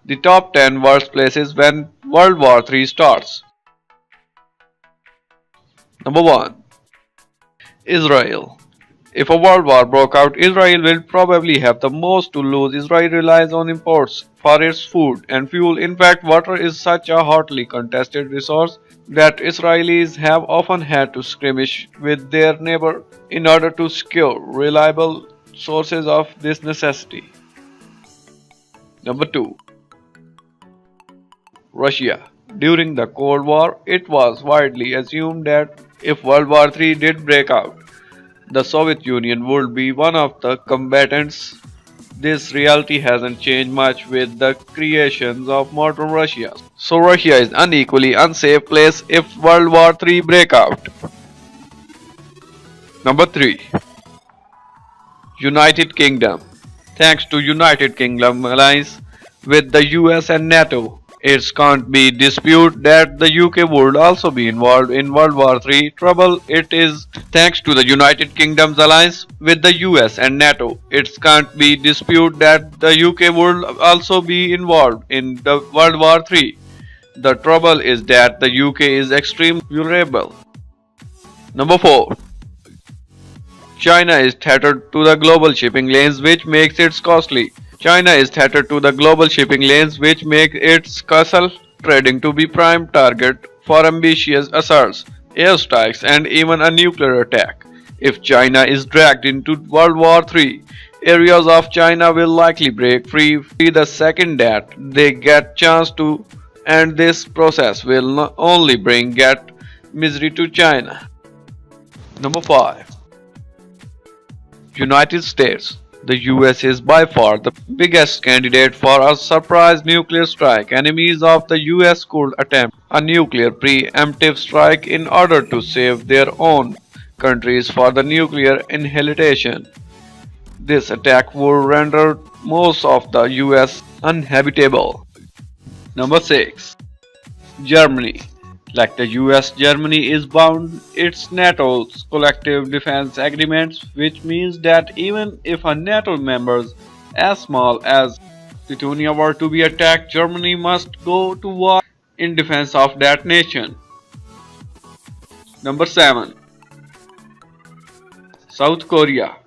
The top 10 worst places when World War III starts. Number 1. Israel. If a world war broke out, Israel will probably have the most to lose. Israel relies on imports for its food and fuel. In fact, water is such a hotly contested resource that Israelis have often had to skirmish with their neighbor in order to secure reliable sources of this necessity. Number 2. Russia. During the Cold War, it was widely assumed that if World War III did break out, the Soviet Union would be one of the combatants. This reality hasn't changed much with the creations of modern Russia. So Russia is an equally unsafe place if World War III break out. Number 3. United Kingdom. Thanks to United Kingdom alliance with the US and NATO, it can't be disputed that the UK would also be involved in World War III trouble. It is thanks to the United Kingdom's alliance with the US and NATO. It can't be disputed that the UK would also be involved in the World War III. The trouble is that the UK is extremely vulnerable. Number 4. China is tethered to the global shipping lanes, which makes it costly. China is tethered to the global shipping lanes, which make its castle trading to be prime target for ambitious assaults, airstrikes, and even a nuclear attack. If China is dragged into World War III, areas of China will likely break free the second that they get chance to, and this process will not only bring misery to China. Number 5. United States. The US is by far the biggest candidate for a surprise nuclear strike. Enemies of the US could attempt a nuclear preemptive strike in order to save their own countries for the nuclear annihilation. This attack would render most of the US uninhabitable. Number 6. Germany. Like the US, Germany is bound its NATO's collective defense agreements, which means that even if a NATO member as small as Lithuania were to be attacked, Germany must go to war in defense of that nation. Number 7. South Korea.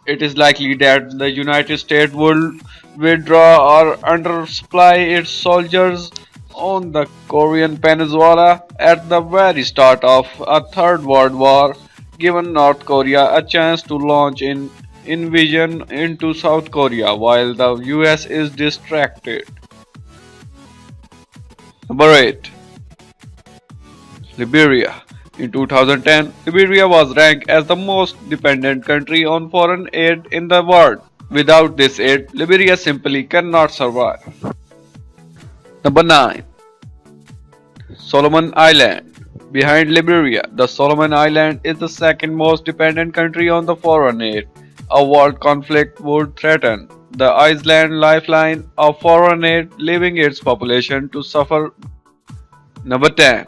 It is likely that the United States would withdraw or undersupply its soldiers on the Korean Peninsula at the very start of a Third World War, giving North Korea a chance to launch an invasion into South Korea while the US is distracted. Number 8. Liberia. In 2010, Liberia was ranked as the most dependent country on foreign aid in the world. Without this aid, Liberia simply cannot survive. Number 9. Solomon Island. Behind Liberia, the Solomon Island is the second most dependent country on the foreign aid. A world conflict would threaten the island lifeline of foreign aid, leaving its population to suffer. Number 10.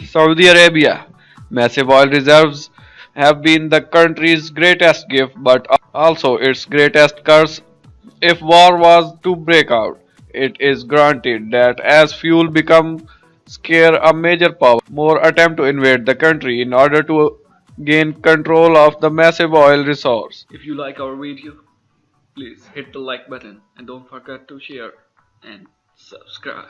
Saudi Arabia. Massive oil reserves have been the country's greatest gift but also its greatest curse. If war was to break out, it is granted that as fuel becomes scarce, a major power more attempt to invade the country in order to gain control of the massive oil resource. If you like our video, please hit the like button and don't forget to share and subscribe.